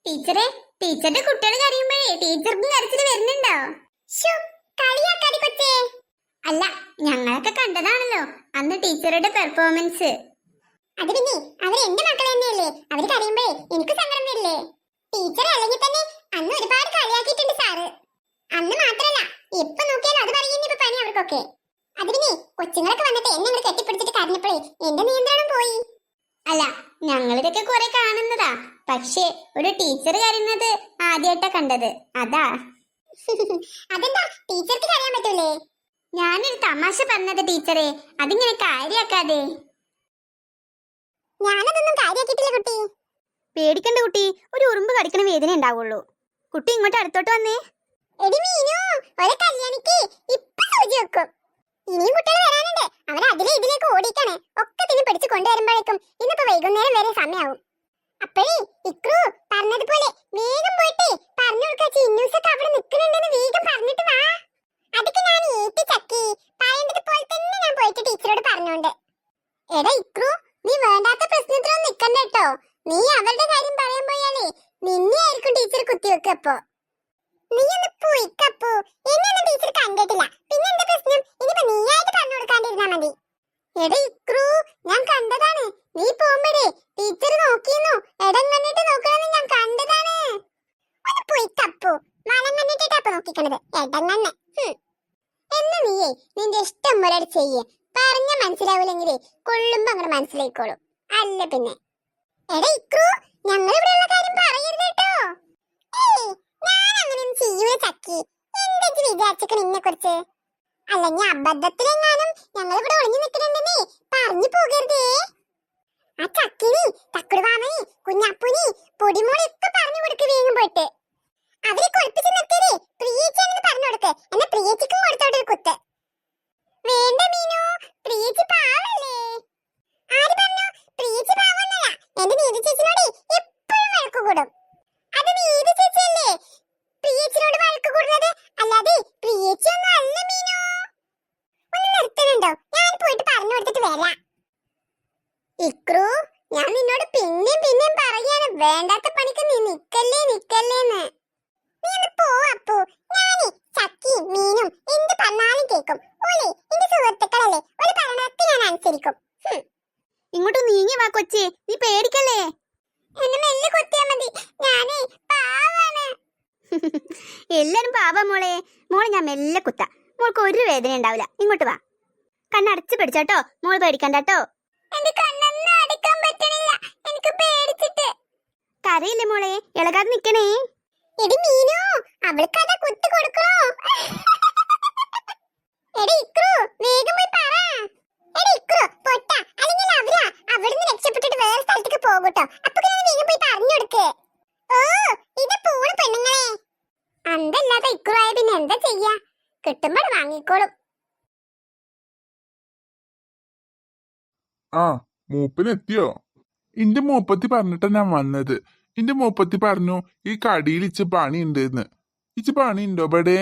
ടീച്ചറെ, ടീച്ചറുടെ കുട്ടികൾ കരയുമ്പോഴേ ടീച്ചർക്കും കരച്ചിൽ വരുന്നുണ്ടോ? ശ്ശോ, കളിയാക്കാതെ കൊച്ചേ. അല്ല, ഞങ്ങളൊക്കെ കണ്ടതാണല്ലോ അന്ന് ടീച്ചറുടെ പെർഫോമൻസ്. അത് പിന്നെ അവർ എന്റെ മക്കൾ തന്നെയല്ലേ, അവര് കരയുമ്പോഴേ എനിക്ക് സങ്കടം വരില്ലേ? ടീച്ചർ അല്ലെങ്കിൽ തന്നെ അന്ന് ഒരുപാട് കളിയാക്കിയിട്ടുണ്ട് സാറ്. അന്ന് മാത്രല്ല, എപ്പൊ നോക്കിയാലും അത് പറയുന്ന ഇപ്പൊ പണി അവർക്കൊക്കെ. അത് പിന്നെ കൊച്ചുങ്ങളൊക്കെ വന്നിട്ട് എന്നെ ഇങ്ങനെ കെട്ടിപ്പിടിച്ചിട്ട് കരഞ്ഞപ്പോഴേ എന്റെ നിയന്ത്രണം പോയി. അല്ല, ഞങ്ങളിതൊക്കെ കുറെ കാണുന്നതാ, പക്ഷേ ഒരു ടീച്ചർ കരയുന്നത് ആദ്യമായിട്ടാ കണ്ടത്, അതാ. അതെന്താ ടീച്ചർക്ക് കരയാൻ പറ്റൂലേ? ഞാനൊരു തമാശ പറഞ്ഞത് ടീച്ചറെ, അതിങ്ങനെ കാര്യാക്കാതെ. ഞാനതൊന്നും കാര്യാക്കിട്ടില്ല കുട്ടി. പേടിക്കണ്ട കുട്ടി, ഒരു ഉറുമ്പ് കടിക്കണ വേദന ഉണ്ടാവുള്ളൂ. കുട്ടി ഇങ്ങോട്ട് അടുത്തോട്ട് വന്നേ. എടി മീനു, ഒരു കല്യാണിക്ക് ഇപ്പൊ സൂചി വെക്കും. ഇനിയും കുട്ടികൾ വരാനുണ്ട്, അവർ അതിലെ ഇതിലേക്ക് ഓടിക്കാണ്. ഒക്കെ തന്നെ പിടിച്ചു കൊണ്ടുവരുമ്പോഴേക്കും ഇന്നിപ്പോ വൈകുന്നേരം വരെ സമയാവും. അപ്പോഴേ ഇക്രു പറഞ്ഞതുപോലെ വേഗം പോയിട്ട് പറഞ്ഞു കൊടുക്കാ, ചിന്നൂസൊക്കെ അവിടെ നിൽക്കുന്നുണ്ടെന്ന് വേഗം പറഞ്ഞിട്ട് വാ. അതൊക്കെ ഞാൻ ഏറ്റി ചക്കി, പറയേണ്ടത് പോലെ തന്നെ ഞാൻ പോയിട്ട് ടീച്ചറോട് പറഞ്ഞോണ്ട്. എടാ ഇക്രു, നീ വേണ്ടാത്ത പ്രശ്നത്തിലൊന്നും നിക്കണ്ട കേട്ടോ. നീ അവരുടെ കാര്യം പറയാൻ പോയാലേ നിന്നെ ആയിരിക്കും ടീച്ചർ കുത്തിവെക്കപ്പോ. നീ ഒന്ന് പോയിക്കപ്പോ, എന്നെ ടീച്ചർ കണ്ടിട്ടില്ല, പിന്നെ എന്താ പ്രശ്നം? ഇനിയിപ്പോ നീയായിട്ട് പറഞ്ഞു കൊടുക്കാണ്ടിരുന്നാ മതി. എടാ ഇക്രു, ഞാൻ കണ്ടതാണ്, നീ പോകുമ്പോഴേ ടീച്ചർ നോക്കിയെന്നു ഇടം കണ്ടിട്ട് നോക്കണമെന്ന് ഞാൻ കണ്ടതാണ്. ഒന്ന് പോയിക്കപ്പോ, മലം കണ്ടിട്ടാ നോക്കിക്കണത്, ഇടം കണ്ണ്. എന്ന് നീയേ നിന്റെ ഇഷ്ടം പോലെ ചെയ്യേ. പറഞ്ഞ മനസ്സിലാവൂലെങ്കിലേ കൊള്ളുമ്പോ അങ്ങനെ മനസ്സിലായിക്കോളും. അല്ല പിന്നെ. എടാ ഇക്രു, ഞങ്ങൾ ഇവിടെയുള്ള കാര്യം പറയരുത് കേട്ടോ. ഞാൻ അങ്ങനെയൊന്നും ചെയ്യൂല ചക്കി. എന്താ വിചാരിച്ചേക്കണ എന്നെ കുറിച്ച്? അല്ലെങ്കിൽ അബദ്ധത്തിലെങ്ങാനും ഞങ്ങൾ ഇവിടെ ഒളിഞ്ഞു നിൽക്കുന്നുണ്ടെന്നേ പറഞ്ഞു പോകരുതേ. ആ ചക്കിനി, തക്കുടുവാമനി, കുഞ്ഞാപ്പൂനി, പൊടിമോളി ഒക്കെ പറഞ്ഞു കൊടുക്ക് വേഗം പോയിട്ട്. അവരെ കൊളിപ്പിച്ച് നിർത്തിയതേ പ്രിയേച്ചിയാണെന്ന് പറഞ്ഞു കൊടുക്ക്. എന്നാ പ്രിയേച്ചിക്കും കൊടുത്തോട്ടൊരു കുത്ത്. വേണ്ട മീനു, പ്രിയേച്ചി പാവല്ലേ. ആര് പറഞ്ഞു പ്രിയേച്ചി പാവന്നല്ല? എന്റെ നീതി ചേച്ചിനോട് എപ്പോഴും വഴക്ക് കൂടും. അത് നീതി ചേച്ചിയല്ലേ പ്രിയേച്ചിനോട് വഴക്ക് കൂടുന്നത്, അല്ലാതെ പ്രിയേച്ചി ഒന്നും അല്ല മീനു. ഒന്ന് നിർത്തുന്നുണ്ടോ? ഞാൻ പോയിട്ട് പറഞ്ഞു കൊടുത്തിട്ട് വരാം. ഇക്രു, ഞാൻ നിന്നോട് പിന്നെയും പിന്നെയും പറയാണ്, വേണ്ടാത്ത പണിക്ക് നീ നിക്കല്ലേന്ന്. നീ ഒന്ന് പോ അപ്പു. ഞാനേ ചക്കിയും മീനും എന്ത് പറഞ്ഞാലും കേൾക്കും. ഓലെ എന്റെ സുഹൃത്തുക്കളല്ലേ, ഒരു പറഞ്ഞത്ത് ഞാൻ അനുസരിക്കും. ഇങ്ങോട്ട് നീങ്ങി വാ കൊച്ചേ, നീ പേടിക്കല്ലേ. എന്നെ മെല്ലെ കൊത്തിയാ മതി, ഞാനേ പാവാണ്. എല്ലാരും പാവാ മോളെ. മോളെ ഞാൻ മെല്ലെ കുത്താ, മോൾക്ക് ഒരു വേദന ഉണ്ടാവില്ല. ഇങ്ങോട്ട് വാ, കണ്ണടച്ച് പിടിച്ചോട്ടോ, മോൾ പേടിക്കണ്ടോ. എന്റെ കണ്ണൊന്നും അടക്കാൻ പറ്റണില്ല, എനിക്ക് പേടിച്ചിട്ട്. കരയില്ലേ മോളെ, ഇളകാതെ നിക്കണേ. എടി മീനു, അവൾക്കതാ കുത്ത് കൊടുക്കണോ? എടി ഇക്രു, വേഗം പോയി പറ. എടി ഇക്രു പൊട്ട, അല്ലെങ്കിൽ അവരാ അവിടുന്ന് രക്ഷപ്പെട്ടിട്ട് വേറെ സ്ഥലത്തേക്ക് പോകട്ടോ. അപ്പൊ വേഗം പോയി പറഞ്ഞു കൊടുക്ക്. ഓ, ഇത് പൂണ് പെണ്ണുങ്ങളെ. അന്തല്ലാത്ത ഇക്രു ആയ പിന്നെ എന്താ ചെയ്യാ, കിട്ടുമ്പോൾ വാങ്ങിക്കോളും. ആ, മൂപ്പനെത്തിയോ? ഇന്റെ മൂപ്പത്തി പറഞ്ഞിട്ടാ ഞാൻ വന്നത്. ഇന്റെ മൂപ്പത്തി പറഞ്ഞു ഈ കടിയിൽ ഇച്ച് പണി ഉണ്ടെന്ന്. ഇച്ച് പണി ഉണ്ടോ ബടേ?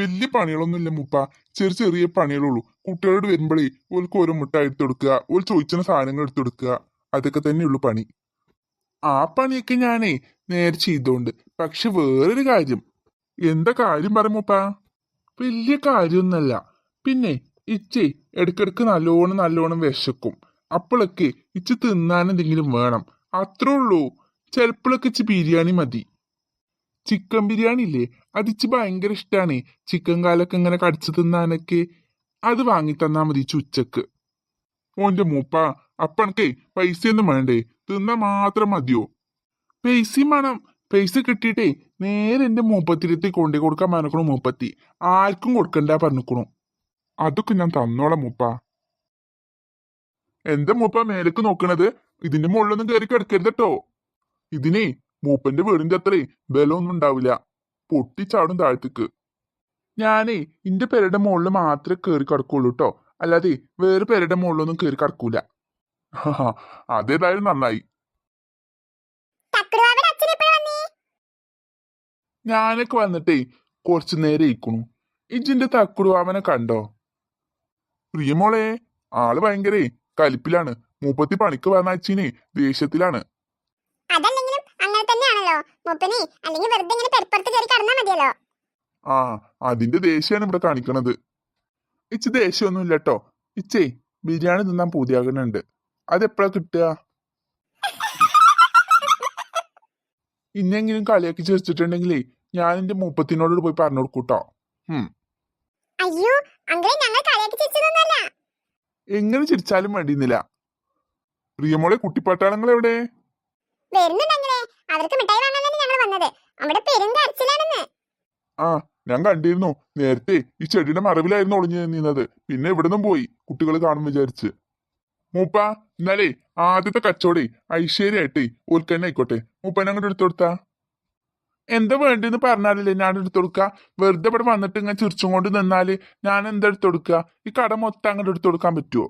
വലിയ പണികളൊന്നുമില്ല മൂപ്പ, ചെറിയ ചെറിയ പണികളുള്ളൂ. കുട്ടികളോട് വരുമ്പോഴേ ഓൾക്ക് ഓരോ മുട്ടായി എടുത്തു കൊടുക്കുക, ഓൾ ചോദിച്ച സാധനങ്ങൾ എടുത്തു കൊടുക്കുക, അതൊക്കെ തന്നെയുള്ളൂ പണി. ആ പണിയൊക്കെ ഞാനേ നേരെ ചെയ്തോണ്ട്. പക്ഷെ വേറൊരു കാര്യം. എന്താ കാര്യം പറ മൂപ്പ? വലിയ കാര്യമൊന്നല്ല. പിന്നെ ഇച്ചേ ഇടക്കിടക്ക് നല്ലോണം വിശക്കും. അപ്പോഴൊക്കെ ഇച്ച് തിന്നാൻ എന്തെങ്കിലും വേണം, അത്രേ ഉള്ളൂ. ചിലപ്പോഴൊക്കെ ഇച്ച് ബിരിയാണി മതി. ചിക്കൻ ബിരിയാണി ഇല്ലേ, അതിച്ച് ഭയങ്കര ഇഷ്ടാണ്. ചിക്കൻ കാലൊക്കെ ഇങ്ങനെ കടിച്ചു തിന്നാനൊക്കെ. അത് വാങ്ങി തന്നാ മതി ഉച്ചക്ക്. ഓന്റെ മൂപ്പ, അപ്പണക്കേ പൈസയൊന്നും വേണ്ടേ, തിന്നാ മാത്രം മതിയോ? പൈസയും വേണം. പൈസ കിട്ടിയിട്ടേ നേരെ എന്റെ മൂപ്പത്തിരത്തി കൊണ്ടേ കൊടുക്കാൻ പറഞ്ഞിക്കണു മൂപ്പത്തി. ആർക്കും കൊടുക്കണ്ട പറഞ്ഞിക്കണു. അതൊക്കെ ഞാൻ തന്നോളാം മൂപ്പ. എന്താ മൂപ്പ മേലേക്ക് നോക്കണത്? ഇതിന്റെ മുകളിലൊന്നും കയറി കിടക്കരുത് കേട്ടോ. ഇതിനെ മൂപ്പന്റെ വീടിന്റെ അത്രേ ബലമൊന്നും ഉണ്ടാവില്ല, പൊട്ടിച്ചാടും താഴത്തേക്ക്. ഞാനേ ഇന്റെ പെരയുടെ മുകളിൽ മാത്രമേ കയറി കിടക്കുള്ളൂ കേട്ടോ, അല്ലാതെ വേറെ പെരയുടെ മുകളിലൊന്നും കയറി കിടക്കൂല. അതേതായാലും നന്നായി. ഞാനൊക്കെ വന്നിട്ടേ കുറച്ചു നേരം ഇരിക്കണു. ഇജിന്റെ തക്കുടുവാമനെ കണ്ടോ? പ്രിയമോളെ, ആള് ഭയങ്കരേ കലിപ്പിലാണ്. മൂപ്പത്തി പണിക്ക് പറഞ്ഞയച്ചിനെ ദേഷ്യത്തിലാണ്. അതല്ലെങ്കിലും അങ്ങനെ തന്നെയാണല്ലോ. വേണ്ടല്ലോ മൂപ്പനെ, അല്ലെങ്കിൽ വെറുതെ ഇങ്ങനെ പെരപ്പുറത്ത് കയറി കടന്നാ മതിയല്ലോ. ആ അതിന്റെ ദേഷ്യാണ് ഇവിടെ കാണിക്കണത്. ഇച്ച് ദേഷ്യമൊന്നും ഇല്ല കേട്ടോ. ഇച്ചേ ബിരിയാണി തിന്നാൻ പൂതിയാകുന്നുണ്ട്. അതെപ്പോഴാ കിട്ടുക? ഇന്നെങ്കിലും കളിയാക്കി ചേർച്ചിട്ടുണ്ടെങ്കിലേ ഞാൻ എന്റെ മൂപ്പത്തിനോട് പോയി പറഞ്ഞു കൊടുക്കൂട്ടോ. അയ്യോ അങ്ങളെ, ഞങ്ങൾ കളിയാക്കി ചിരിച്ചതൊന്നല്ല. എങ്ങനെ ചിരിച്ചാലും വേണ്ടിയിരുന്നില്ല. പ്രിയമോളെ, കുട്ടിപ്പട്ടാളങ്ങൾ എവിടെ? വരുന്നുണ്ടെങ്കിലേ, അവർക്ക് മിഠായി വാങ്ങാനാണ് ഞങ്ങൾ വന്നത്. അവിടെ പെരുങ്കരച്ചിലാണെന്ന്. ആ ഞാൻ കണ്ടിരുന്നു. നേരത്തെ ഈ ചെടിയുടെ മറവിലായിരുന്നു ഒളിഞ്ഞു നിന്നത്. പിന്നെ ഇവിടുന്നും പോയി കുട്ടികൾ കാണും വിചാരിച്ച്. മൂപ്പ എന്നാലേ ആദ്യത്തെ കച്ചവടേ ഐശ്വര്യായിട്ടേ ഓൽക്കന്നെ ആയിക്കോട്ടെ. മൂപ്പനെ അങ്ങോട്ട് എടുത്തു കൊടുത്താ. എന്താ വേണ്ടെന്ന് പറഞ്ഞാലല്ലേ ഞാൻ എടുത്തു കൊടുക്ക. വെറുതെ ഇവിടെ വന്നിട്ട് ഇങ്ങനെ ചിരിച്ചും കൊണ്ട് നിന്നാല് ഞാൻ എന്താ എടുത്തു കൊടുക്കുക? ഈ കട മൊത്തം അങ്ങോട്ട് എടുത്തു കൊടുക്കാൻ പറ്റുമോ?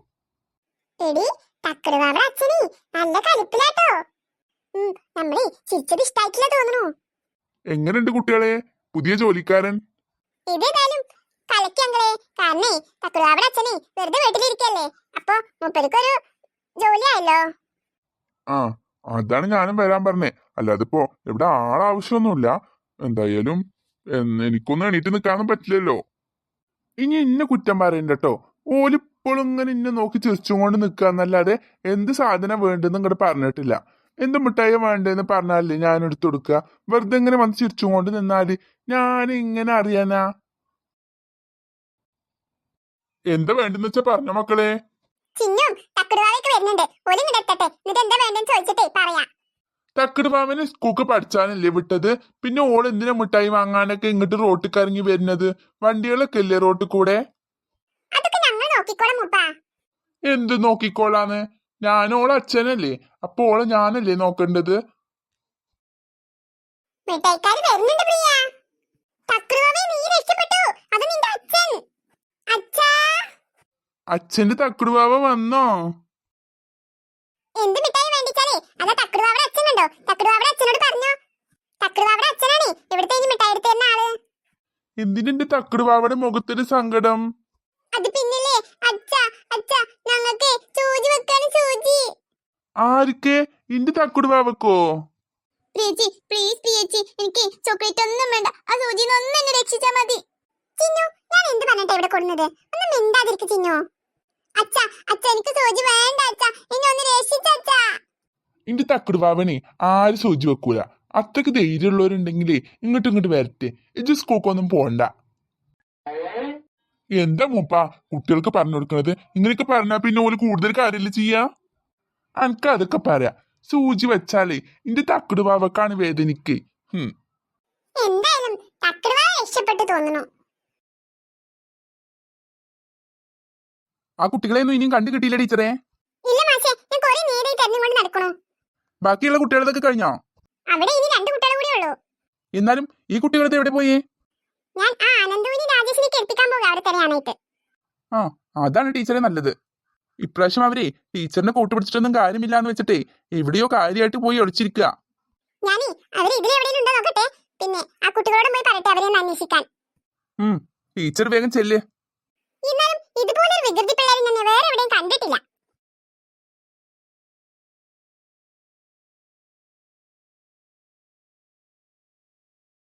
എടി തക്കടുവാവ അച്ഛനെ നല്ല കലിപ്പിലാട്ടോ. നമ്മളെ ചിരിച്ചത് ഇഷ്ടായിട്ടില്ല തോന്നുന്നു. എങ്ങനെയുണ്ട് കുട്ടികളെ പുതിയ ജോലിക്കാരൻ? ഇതേതായാലും കളിക്കങ്ങളെ. കാരണേ തക്കടുവാവ അച്ഛനെ വെറുതെ വീട്ടിലിരിക്കല്ലേ, അപ്പൊ മൂപ്പർക്കൊരു ജോലിയായല്ലോ. ആ അതാണ് ഞാനും വരാൻ പറഞ്ഞേ. അല്ലാതിപ്പോ ഇവിടെ ആളാവശ്യമൊന്നുമില്ല. എന്തായാലും എനിക്കൊന്നും എണീറ്റ് നിൽക്കാനും പറ്റില്ലല്ലോ. ഇനി ഇന്നെ കുറ്റം പറയണ്ട കേട്ടോ. ഓലിപ്പോഴും ഇങ്ങനെ ഇന്നെ നോക്കി ചിരിച്ചും കൊണ്ട് നിൽക്കാന്നല്ലാതെ എന്ത് സാധനം വേണ്ടെന്ന് ഇങ്ങോട്ട് പറഞ്ഞിട്ടില്ല. എന്ത് മിഠായി വേണ്ടെന്ന് പറഞ്ഞാലേ ഞാൻ എടുത്തു കൊടുക്കുക. വെറുതെ ഇങ്ങനെ വന്ന് ചിരിച്ചും കൊണ്ട് നിന്നാല് ഞാൻ ഇങ്ങനെ അറിയാനാ? എന്താ വേണ്ടെന്ന് വെച്ചാ പറഞ്ഞ മക്കളെ. ചിന്നും തക്കടുവാവൊക്കെ വരുന്നുണ്ട്. ഓലും ഇങ്ങോട്ട് എത്തട്ടെ, എന്നിട്ട് എന്താ വേണ്ടെന്ന് ചോദിച്ചിട്ടേ പറയാ. തക്കട് മാമനെ സ്കൂൾക്ക് പഠിച്ചാനല്ലേ വിട്ടത്? പിന്നെ ഓൾ എന്തിനാ മിഠായി വാങ്ങാനൊക്കെ ഇങ്ങോട്ട് റോട്ടിൽ കറങ്ങി വരുന്നത്? വണ്ടികളൊക്കെ ഇല്ലേ റോട്ടിൽ കൂടെ? അതൊക്കെ ഞങ്ങൾ നോക്കിക്കോളാം മൂപ്പാ. എന്ത് നോക്കിക്കോളാന്ന്? ഞാനോളെ അച്ഛനല്ലേ, അപ്പൊ ഓളെ ഞാനല്ലേ നോക്കേണ്ടത്? മിഠായിക്കാര് വരുന്നുണ്ട് പ്രിയ. തക്കടുവാവേ, നീ രക്ഷപ്പെട്ടു. അത് നിന്റെ അച്ഛൻ. അച്ഛാ, അച്ഛന്റെ തക്കുടുവാവ വന്നോ? എന്ത് മിഠായി വേണ്ടിച്ചാലേ അതാ തക്കടുവാവയുടെ അച്ഛൻ കണ്ടോ? തക്കടുവാവയുടെ അച്ഛനോട് പറഞ്ഞോ. തക്കടുവാവയുടെ അച്ഛനാണേ ഇവിടുത്തെ ഈ മിഠായി എടുത്തു തരുന്ന ആള്. എന്തിനെന്റെ തക്കുടുവാവയുടെ മുഖത്തൊരു സങ്കടം? അത് പിന്നില്ലേ അച്ഛാ, അച്ഛാ ഞങ്ങൾക്ക് സൂചി വെക്കാണ്, സൂചി. ആർക്ക്? ഇന്റെ തക്കുടുവാവക്കോ? പ്രിയച്ചി പ്ലീസ് പ്രിയച്ചി, എനിക്ക് ചോക്ലേറ്റ് ഒന്നും വേണ്ട. ആ സൂചിന്ന് ഒന്ന് എന്നെ രക്ഷിച്ചാ മതി. ചിന്നു, ഞാൻ എന്ത് പറഞ്ഞിട്ടാ ഇവിടെ കൊടുക്കുന്നത്? ഒന്ന് മിണ്ടാതിരിക്ക് ചിന്നു. അച്ഛാ, അച്ഛാ എനിക്ക് സൂചി വേണ്ട അച്ഛാ, എന്നെ ഒന്ന് രക്ഷിച്ച അച്ഛാ. ഇന്റെ തക്കുടുവാവനെ ആര് സൂചി വെക്കൂല. അത്രക്ക് ധൈര്യമുള്ളവരുണ്ടെങ്കിലേ ഇങ്ങോട്ടും ഇങ്ങോട്ട് വരട്ടെ. ഇജ്ജ് സ്കൂൾക്കൊന്നും പോണ്ട. എന്താ മൂപ്പ കുട്ടികൾക്ക് പറഞ്ഞു കൊടുക്കണത്? ഇങ്ങനെയൊക്കെ പറഞ്ഞാ പിന്നെ ഓല് കൂടുതൽ കാര്യമില്ല ചെയ്യാ. അനക്ക് അതൊക്കെ പറയാ. സൂചി വെച്ചാലേ ഇന്റെ തക്കുടുവാവക്കാണ് വേദനിക്ക്. എന്തായാലും തക്കടുവാവ രക്ഷപ്പെട്ടു തോന്നുന്നു. ആ കുട്ടികളെയൊന്നും ഇനിയും കണ്ടു കിട്ടിയില്ല ടീച്ചറെ. ഇല്ല മാഷേ, ഞാൻ കുറെ നേരമായി തെരഞ്ഞുകൊണ്ട് നടക്കണു. ബാക്കിയുള്ള കുട്ടികളതൊക്കെ കഴിഞ്ഞോ? അവിടെ ഇനി 2 കുട്ടികൾ കൂടെ ഉള്ളൂ. എന്നാലും ഈ കുട്ടികളത്തെ എവിടെ പോയി? ഞാൻ ആ അനന്തുവിനെ രാജേഷിനെ കേൾപ്പിക്കാൻ പോകുക അവിടെ തരാനായിട്ട്. ആ അതാണ് ടീച്ചറെ നല്ലത്. ഇപ്രാവശ്യം അവരെ ടീച്ചറിനെ കൂട്ടുപിടിച്ചിട്ടൊന്നും കാര്യമില്ലാന്ന് വെച്ചിട്ടേ എവിടെയോ കാര്യമായിട്ട് പോയി ഒളിച്ചിരിക്കുക. ഞാനേ അവര് ഇതിലെവിടെയും ഉണ്ടോ നോക്കട്ടെ. പിന്നെ ആ കുട്ടികളോടും പോയി പറയട്ടെ അവരെ ഒന്ന് അന്വേഷിക്കാൻ. ടീച്ചർ വേഗം ചെല്ല്. എന്നാലും ഇതുപോലെ ഒരു വികൃതി പിള്ളേരെ ഞാൻ വേറെ എവിടെയും കണ്ടിട്ടില്ല.